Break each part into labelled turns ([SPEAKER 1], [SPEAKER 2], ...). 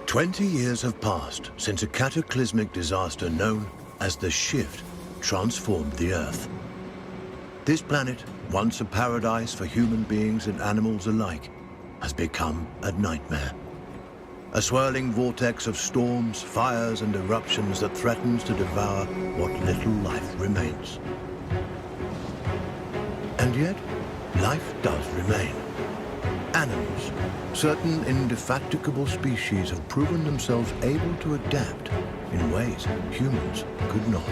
[SPEAKER 1] 20 years have passed since a cataclysmic disaster known as the Shift transformed the Earth. This planet, once a paradise for human beings and animals alike, has become a nightmare. A swirling vortex of storms, fires, and eruptions that threatens to devour what little life remains. And yet, life does remain. Animals, certain indefatigable species have proven themselves able to adapt in ways humans could not.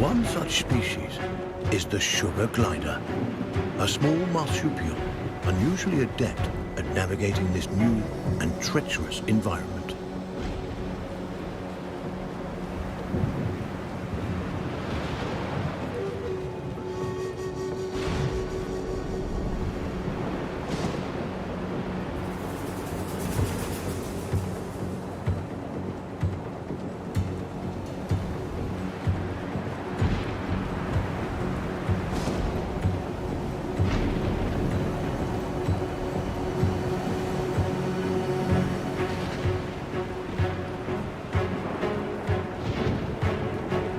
[SPEAKER 1] One such species is the sugar glider, a small marsupial unusually adept at navigating this new and treacherous environment.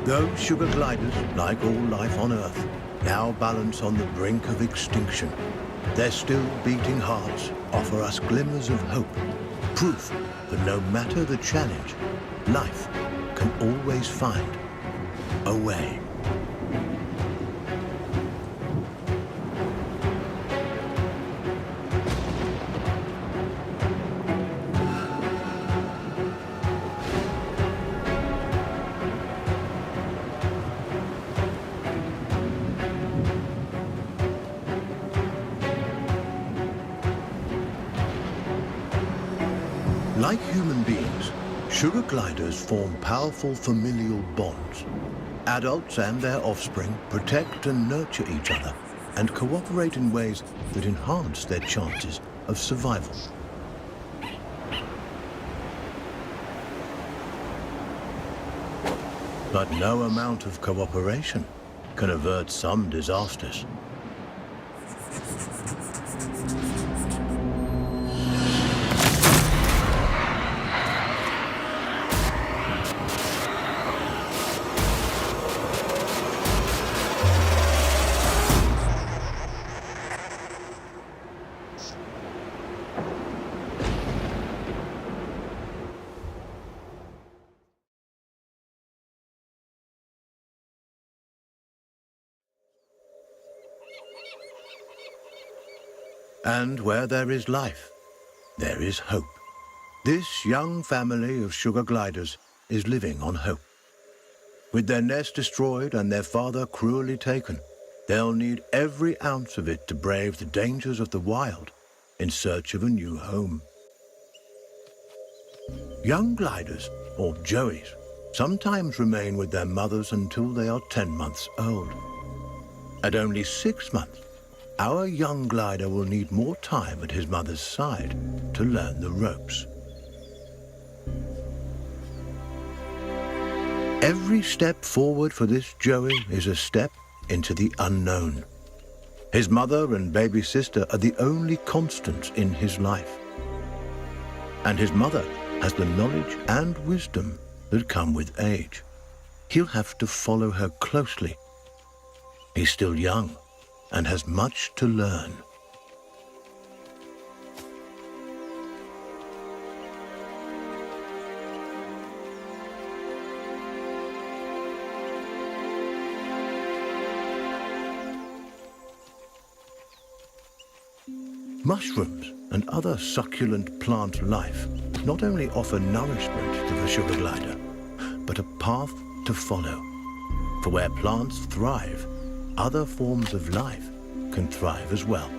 [SPEAKER 1] Those sugar gliders, like all life on Earth, now balance on the brink of extinction. Their still beating hearts offer us glimmers of hope, proof that no matter the challenge, life can always find a way. Like human beings, sugar gliders form powerful familial bonds. Adults and their offspring protect and nurture each other and cooperate in ways that enhance their chances of survival. But no amount of cooperation can avert some disasters. And where there is life, there is hope. This young family of sugar gliders is living on hope. With their nest destroyed and their father cruelly taken, they'll need every ounce of it to brave the dangers of the wild in search of a new home. Young gliders, or joeys, sometimes remain with their mothers until they are 10 months old. At only 6 months, our young glider will need more time at his mother's side to learn the ropes. Every step forward for this joey is a step into the unknown. His mother and baby sister are the only constants in his life. And his mother has the knowledge and wisdom that come with age. He'll have to follow her closely. He's still young and has much to learn. Mushrooms and other succulent plant life not only offer nourishment to the sugar glider, but a path to follow. For where plants thrive, other forms of life can thrive as well.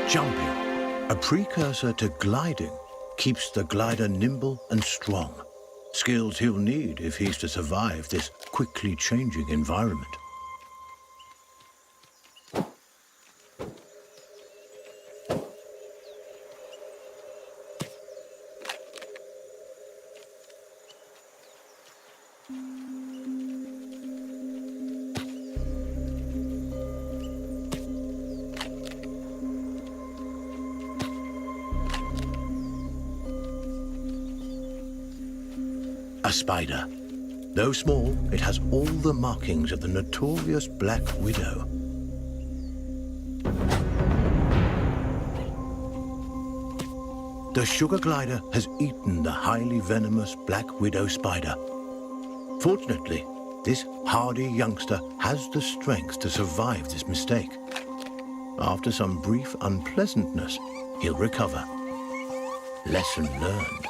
[SPEAKER 1] Jumping, a precursor to gliding, keeps the glider nimble and strong. Skills he'll need if he's to survive this quickly changing environment. A spider. Though small, it has all the markings of the notorious Black Widow. The sugar glider has eaten the highly venomous Black Widow spider. Fortunately, this hardy youngster has the strength to survive this mistake. After some brief unpleasantness, he'll recover. Lesson learned.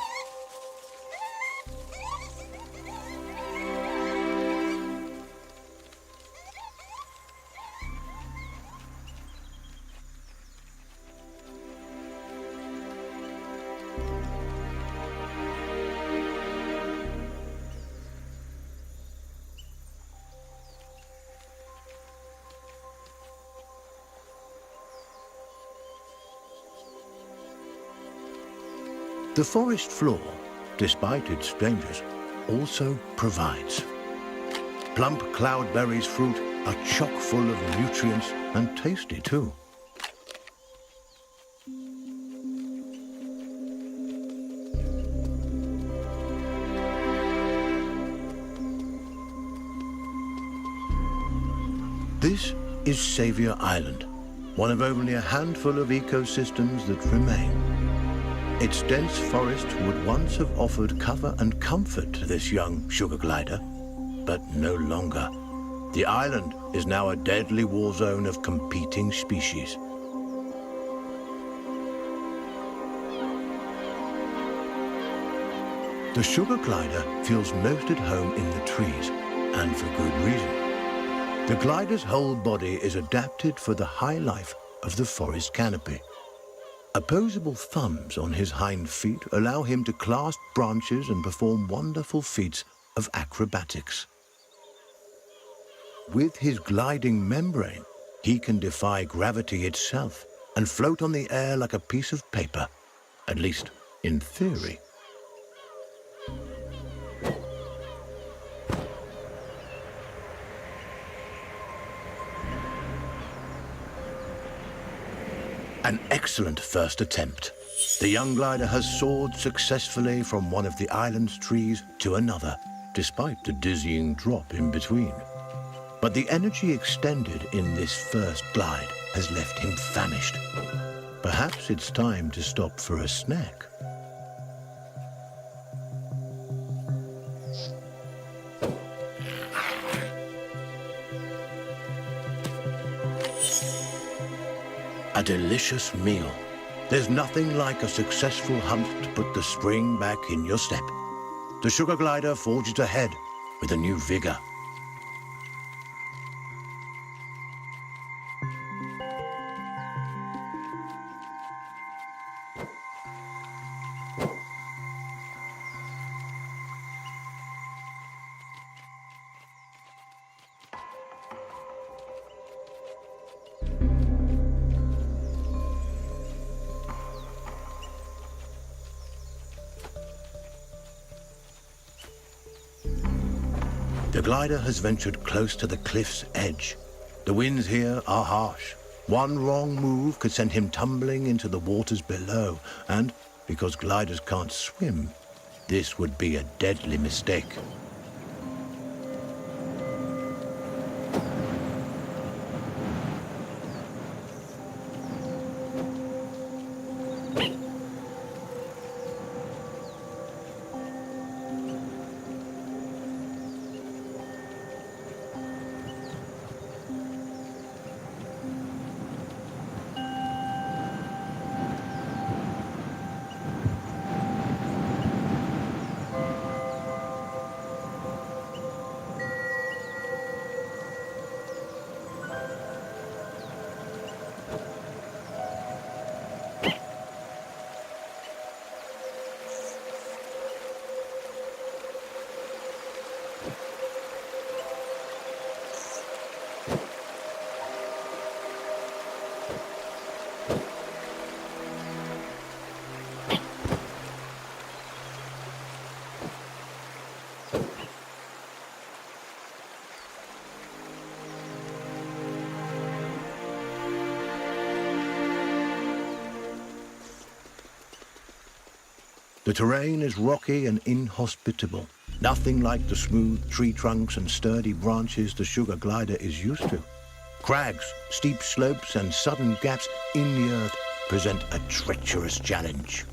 [SPEAKER 1] The forest floor, despite its dangers, also provides. Plump cloudberries fruit are chock full of nutrients and tasty too. This is Saviour Island, one of only a handful of ecosystems that remain. Its dense forest would once have offered cover and comfort to this young sugar glider, but no longer. The island is now a deadly war zone of competing species. The sugar glider feels most at home in the trees, and for good reason. The glider's whole body is adapted for the high life of the forest canopy. Opposable thumbs on his hind feet allow him to clasp branches and perform wonderful feats of acrobatics. With his gliding membrane, he can defy gravity itself and float on the air like a piece of paper, at least in theory. An excellent first attempt. The young glider has soared successfully from one of the island's trees to another, despite the dizzying drop in between. But the energy extended in this first glide has left him famished. Perhaps it's time to stop for a snack. A delicious meal. There's nothing like a successful hunt to put the spring back in your step. The sugar glider forges ahead with a new vigor. The glider has ventured close to the cliff's edge. The winds here are harsh. One wrong move could send him tumbling into the waters below, and because gliders can't swim, this would be a deadly mistake. The terrain is rocky and inhospitable, nothing like the smooth tree trunks and sturdy branches the sugar glider is used to. Crags, steep slopes and sudden gaps in the earth present a treacherous challenge.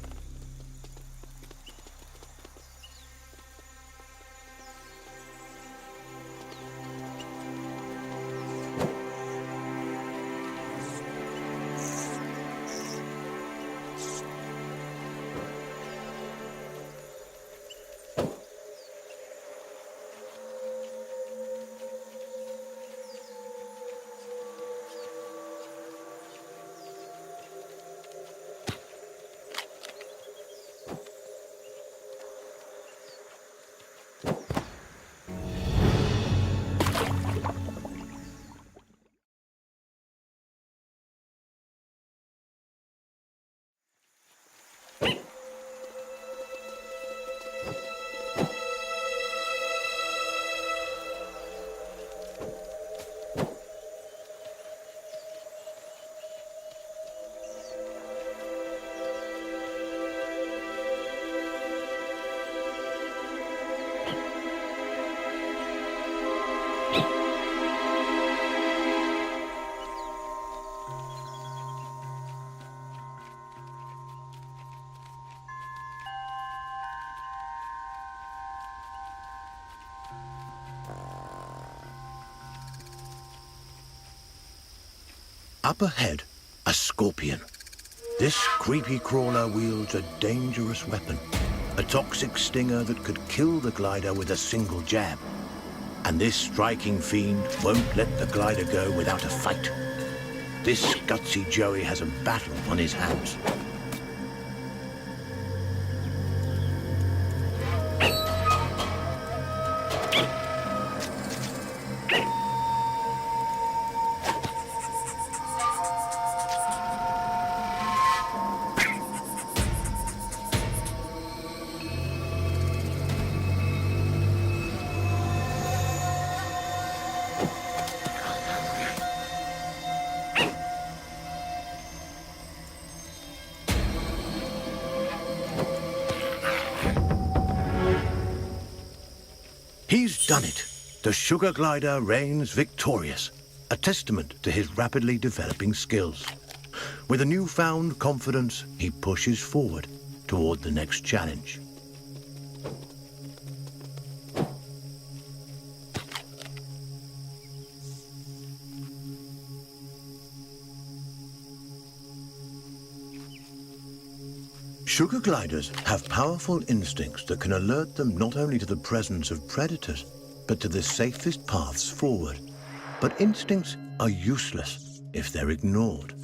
[SPEAKER 1] Up ahead, a scorpion. This creepy crawler wields a dangerous weapon, a toxic stinger that could kill the glider with a single jab. And this striking fiend won't let the glider go without a fight. This gutsy Joey has a battle on his hands. He's done it. The sugar glider reigns victorious, a testament to his rapidly developing skills. With a newfound confidence, he pushes forward toward the next challenge. Sugar gliders have powerful instincts that can alert them not only to the presence of predators, but to the safest paths forward. But instincts are useless if they're ignored.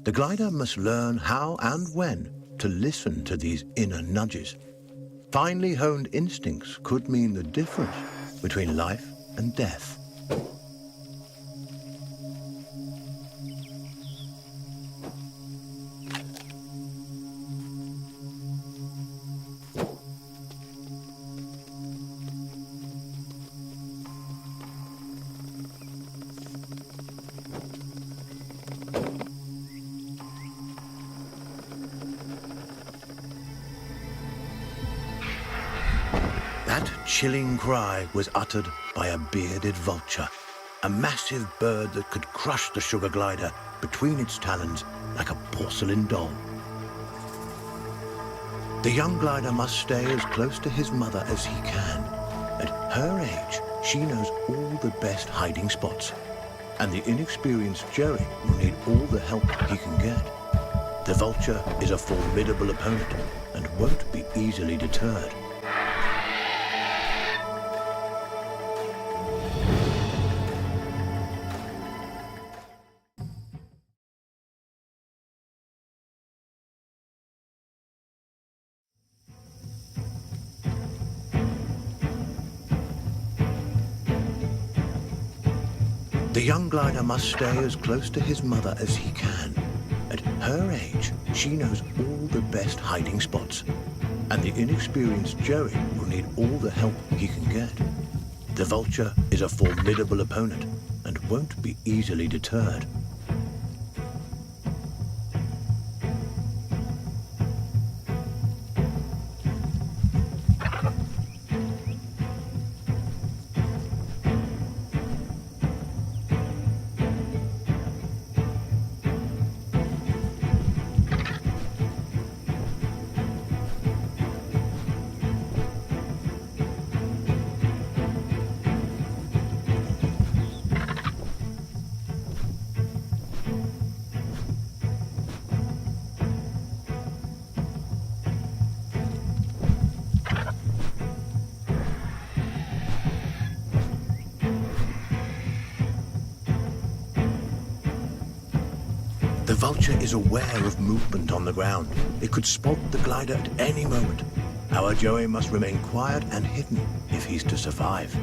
[SPEAKER 1] The glider must learn how and when to listen to these inner nudges. Finely honed instincts could mean the difference between life and death. That chilling cry was uttered by a bearded vulture, a massive bird that could crush the sugar glider between its talons like a porcelain doll. The young glider must stay as close to his mother as he can. At her age, she knows all the best hiding spots, and the inexperienced Joey will need all the help he can get. The vulture is a formidable opponent and won't be easily deterred. The young glider must stay as close to his mother as he can. At her age, she knows all the best hiding spots, and the inexperienced Joey will need all the help he can get. The vulture is a formidable opponent and won't be easily deterred. vulture is aware of movement on the ground. It could spot the glider at any moment. Our Joey must remain quiet and hidden if he's to survive.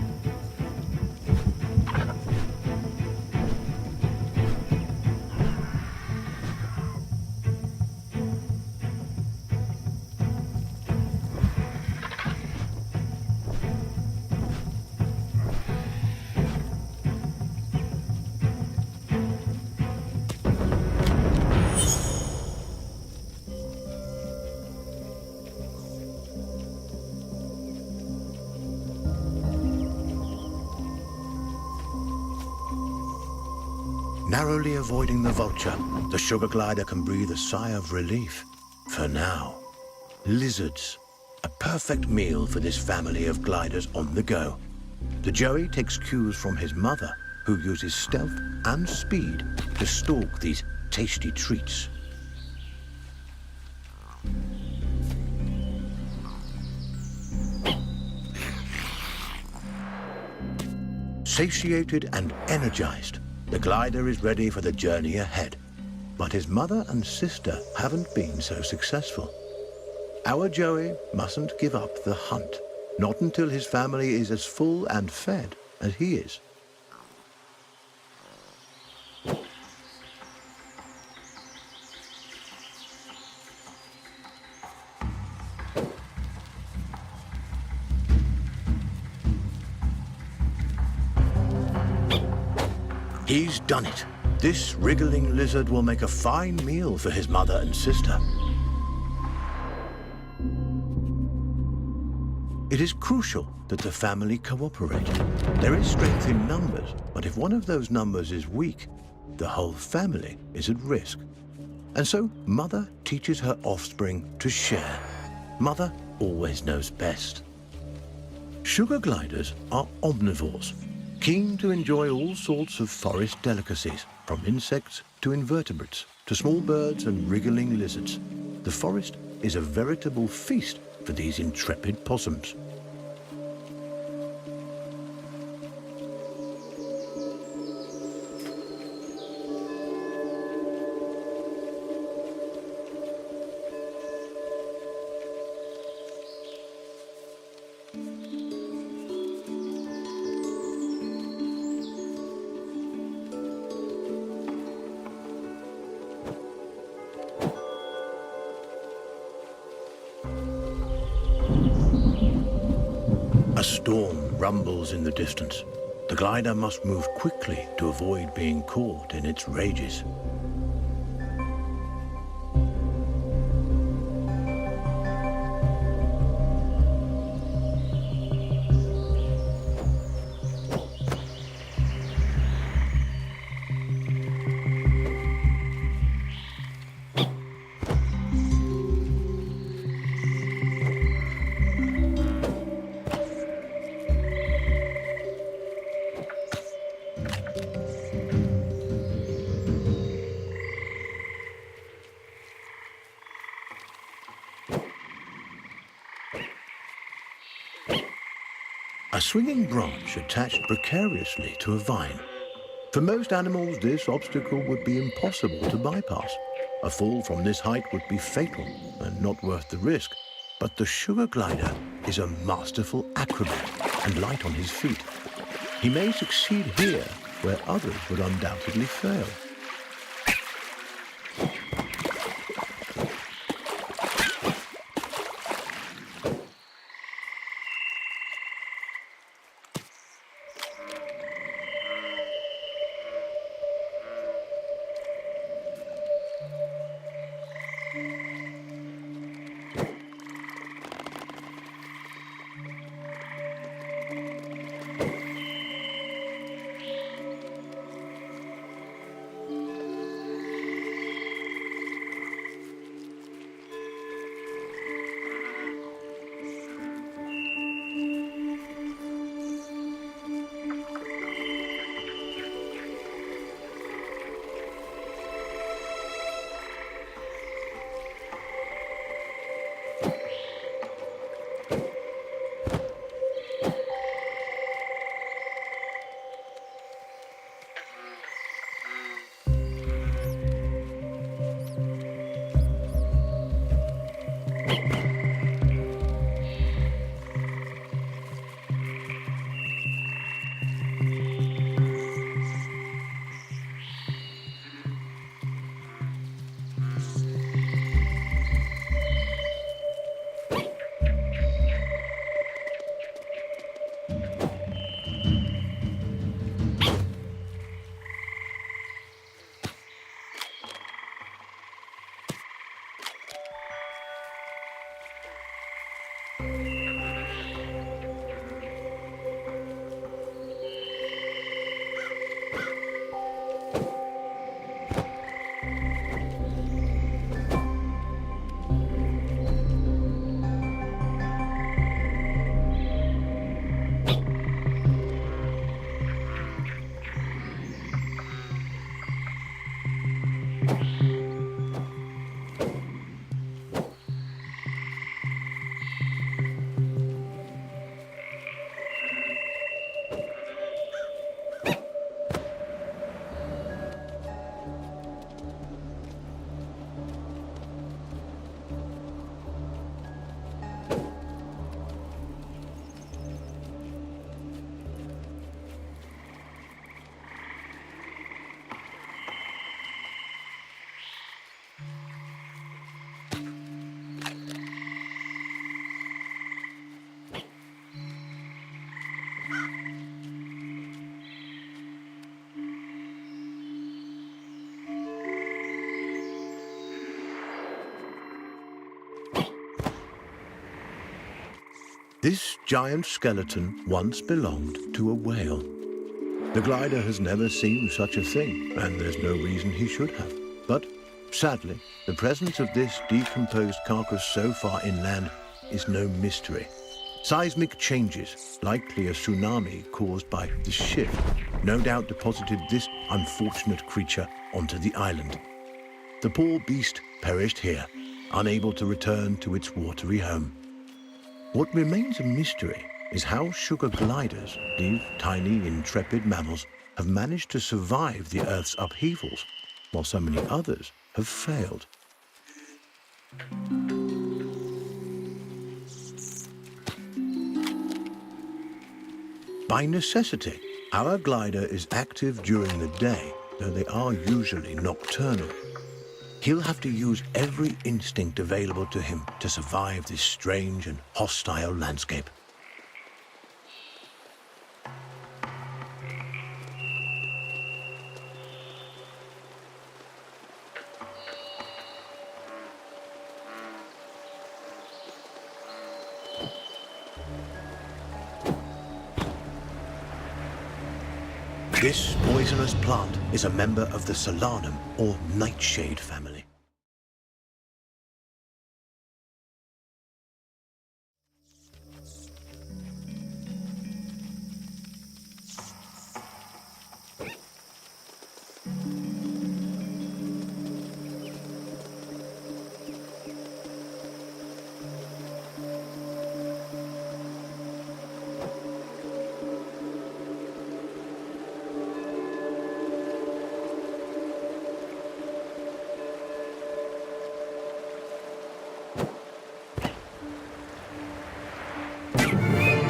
[SPEAKER 1] Narrowly avoiding the vulture, the sugar glider can breathe a sigh of relief. For now. Lizards. A perfect meal for this family of gliders on the go. The Joey takes cues from his mother, who uses stealth and speed to stalk these tasty treats. Satiated and energized, the glider is ready for the journey ahead. But his mother and sister haven't been so successful. Our Joey mustn't give up the hunt, not until his family is as full and fed as he is. He's done it. This wriggling lizard will make a fine meal for his mother and sister. It is crucial that the family cooperate. There is strength in numbers, but if one of those numbers is weak, the whole family is at risk. And so Mother teaches her offspring to share. Mother always knows best. Sugar gliders are omnivores, keen to enjoy all sorts of forest delicacies, from insects to invertebrates, to small birds and wriggling lizards. The forest is a veritable feast for these intrepid possums. A storm rumbles in the distance. The glider must move quickly to avoid being caught in its rages. A swinging branch attached precariously to a vine. For most animals, this obstacle would be impossible to bypass. A fall from this height would be fatal and not worth the risk. But the sugar glider is a masterful acrobat and light on his feet. He may succeed here where others would undoubtedly fail. This giant skeleton once belonged to a whale. The glider has never seen such a thing, and there's no reason he should have. But sadly, the presence of this decomposed carcass so far inland is no mystery. Seismic changes, likely a tsunami caused by the shift, no doubt deposited this unfortunate creature onto the island. The poor beast perished here, unable to return to its watery home. What remains a mystery is how sugar gliders, these tiny, intrepid mammals, have managed to survive the Earth's upheavals, while so many others have failed. By necessity, our glider is active during the day, though they are usually nocturnal. He'll have to use every instinct available to him to survive this strange and hostile landscape. This poisonous plant is a member of the solanum, or nightshade family.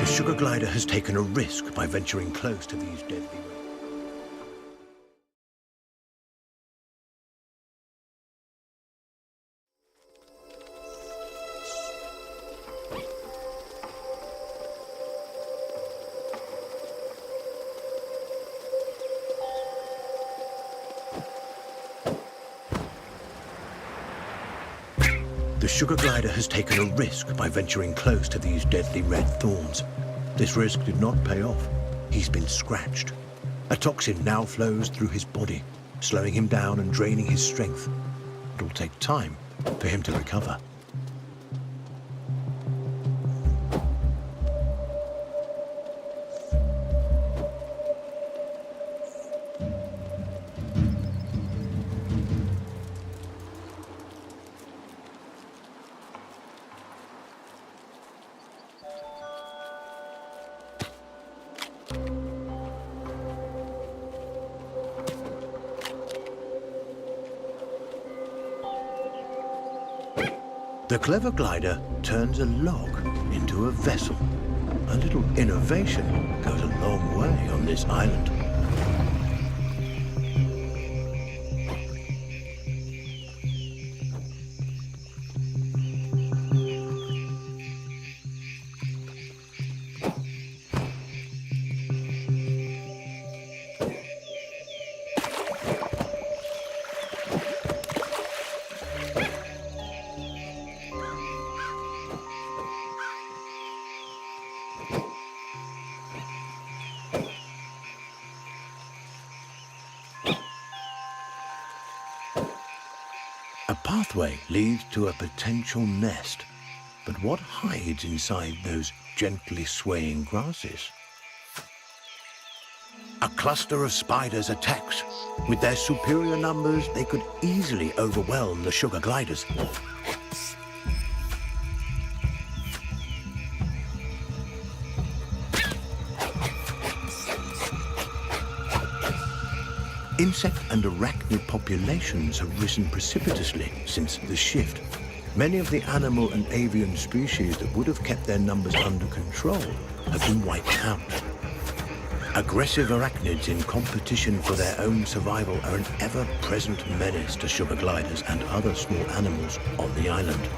[SPEAKER 1] The sugar glider has taken a risk by venturing close to these deadly rays. The sugar glider has taken a risk by venturing close to these deadly red thorns. This risk did not pay off. He's been scratched. A toxin now flows through his body, slowing him down and draining his strength. It'll take time for him to recover. The clever glider turns a log into a vessel. A little innovation goes a long way on this island. A pathway leads to a potential nest, but what hides inside those gently swaying grasses? A cluster of spiders attacks. With their superior numbers, they could easily overwhelm the sugar gliders. Insect and arachnid populations have risen precipitously since the shift. Many of the animal and avian species that would have kept their numbers under control have been wiped out. Aggressive arachnids in competition for their own survival are an ever-present menace to sugar gliders and other small animals on the island.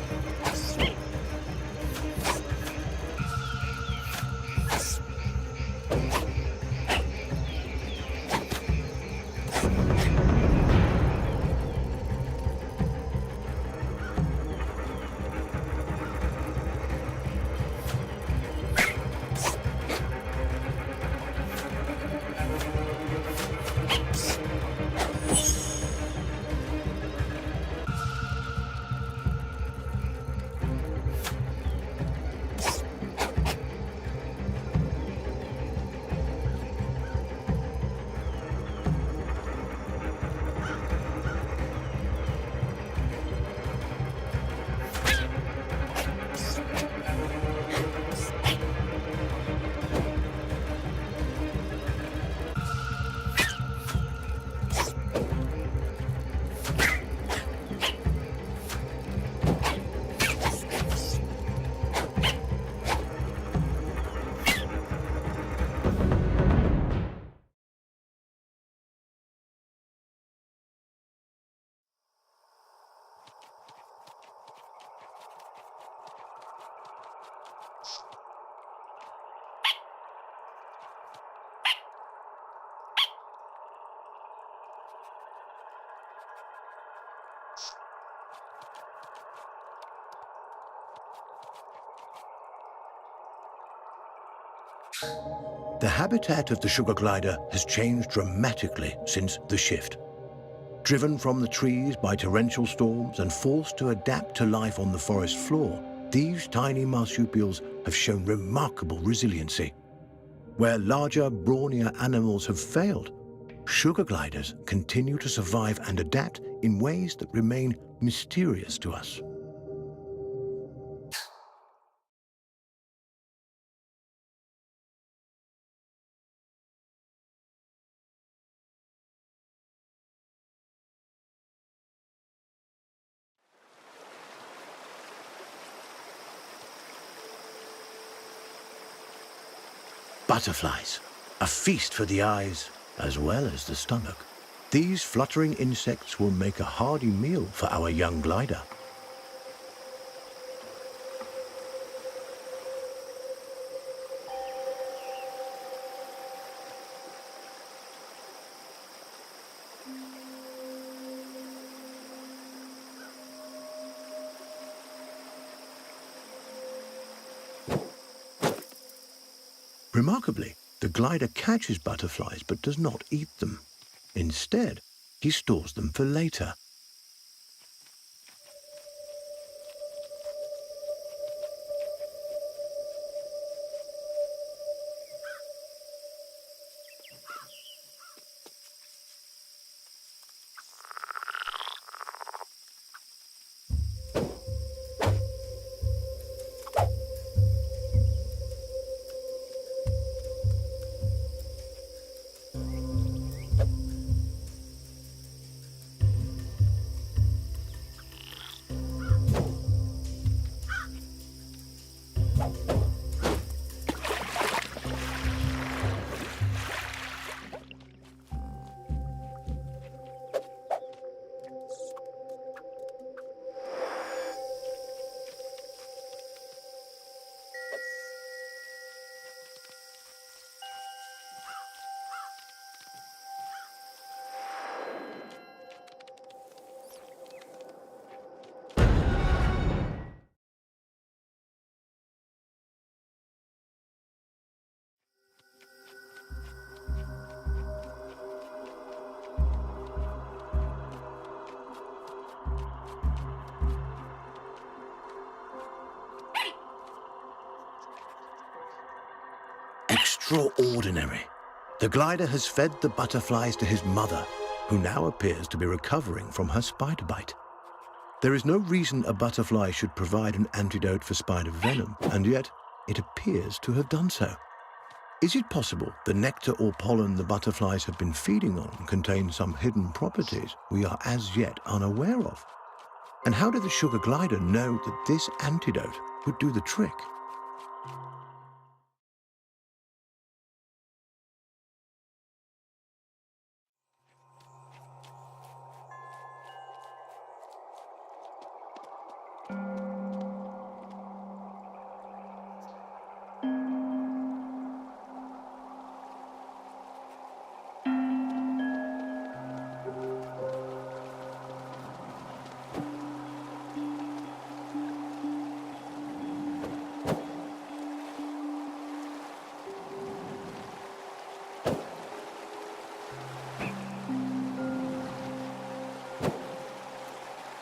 [SPEAKER 1] The habitat of the sugar glider has changed dramatically since the shift. Driven from the trees by torrential storms and forced to adapt to life on the forest floor, these tiny marsupials have shown remarkable resiliency. Where larger, brawnier animals have failed, sugar gliders continue to survive and adapt in ways that remain mysterious to us. Butterflies, a feast for the eyes as well as the stomach. These fluttering insects will make a hearty meal for our young glider. Remarkably, the glider catches butterflies but does not eat them. Instead, he stores them for later. Extraordinary. The glider has fed the butterflies to his mother, who now appears to be recovering from her spider bite. There is no reason a butterfly should provide an antidote for spider venom, and yet it appears to have done so. Is it possible the nectar or pollen the butterflies have been feeding on contains some hidden properties we are as yet unaware of? And how did the sugar glider know that this antidote would do the trick?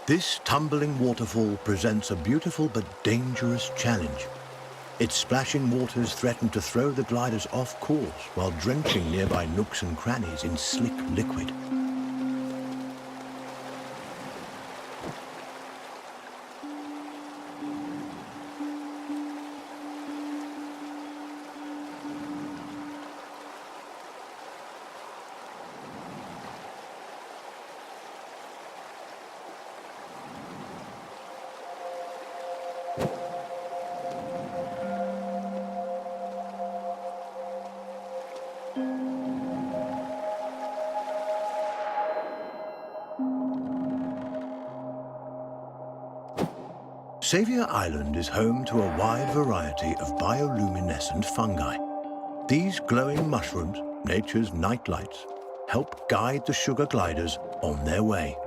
[SPEAKER 1] This tumbling waterfall presents a beautiful but dangerous challenge. Its splashing waters threaten to throw the gliders off course while drenching nearby nooks and crannies in slick liquid. Xavier Island is home to a wide variety of bioluminescent fungi. These glowing mushrooms, nature's nightlights, help guide the sugar gliders on their way.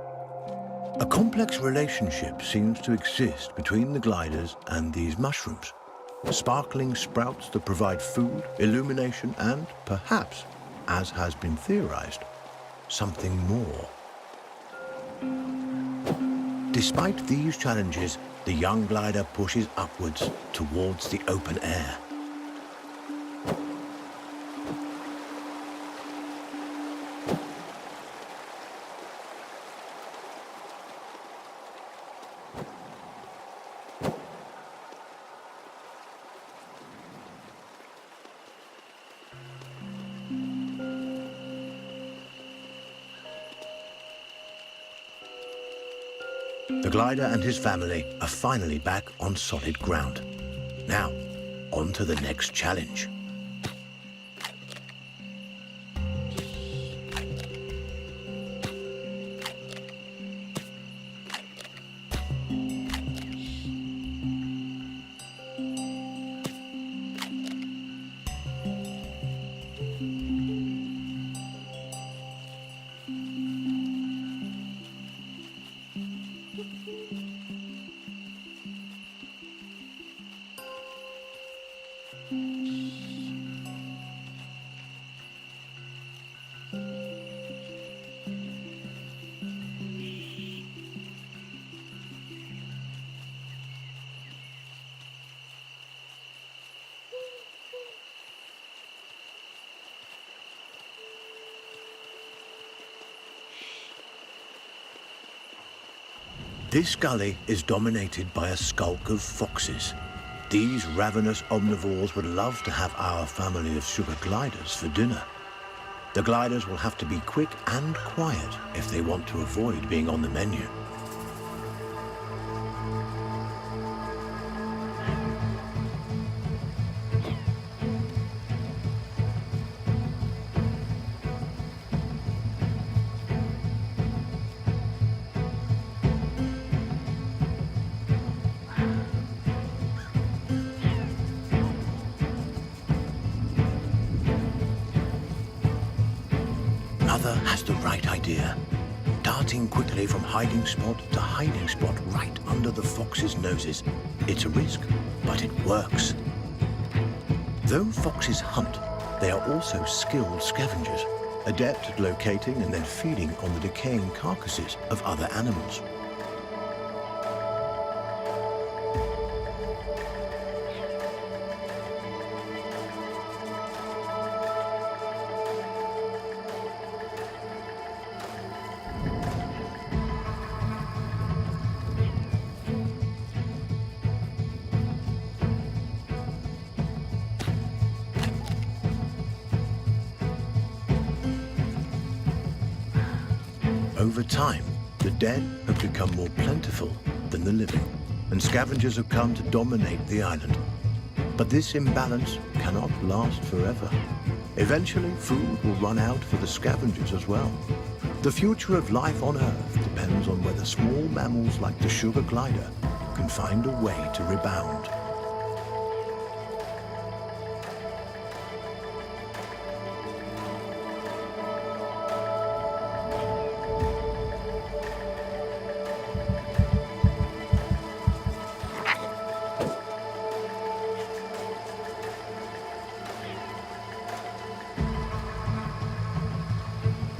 [SPEAKER 1] A complex relationship seems to exist between the gliders and these mushrooms. Sparkling sprouts that provide food, illumination, and perhaps, as has been theorized, something more. Despite these challenges, the young glider pushes upwards towards the open air. The glider and his family are finally back on solid ground. Now, on to the next challenge. This gully is dominated by a skulk of foxes. These ravenous omnivores would love to have our family of sugar gliders for dinner. The gliders will have to be quick and quiet if they want to avoid being on the menu. Mother has the right idea, darting quickly from hiding spot to hiding spot right under the foxes' noses. It's a risk, but it works. Though foxes hunt, they are also skilled scavengers, adept at locating and then feeding on the decaying carcasses of other animals. Over time, the dead have become more plentiful than the living, and scavengers have come to dominate the island. But this imbalance cannot last forever. Eventually, food will run out for the scavengers as well. The future of life on Earth depends on whether small mammals like the sugar glider can find a way to rebound.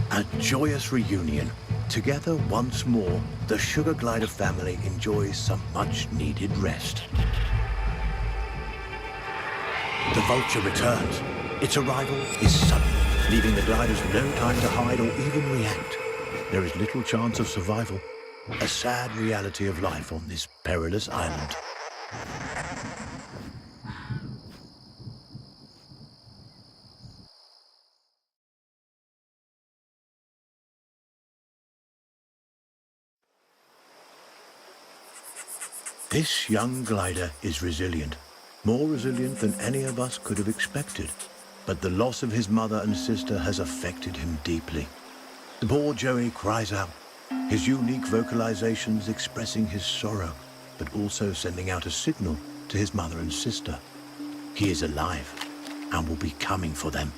[SPEAKER 1] A joyous reunion. Together once more, the sugar glider family enjoys some much-needed rest. The vulture returns. Its arrival is sudden, leaving the gliders no time to hide or even react. There is little chance of survival, a sad reality of life on this perilous island. This young glider is resilient, more resilient than any of us could have expected. But the loss of his mother and sister has affected him deeply. The poor Joey cries out, his unique vocalizations expressing his sorrow, but also sending out a signal to his mother and sister. He is alive and will be coming for them.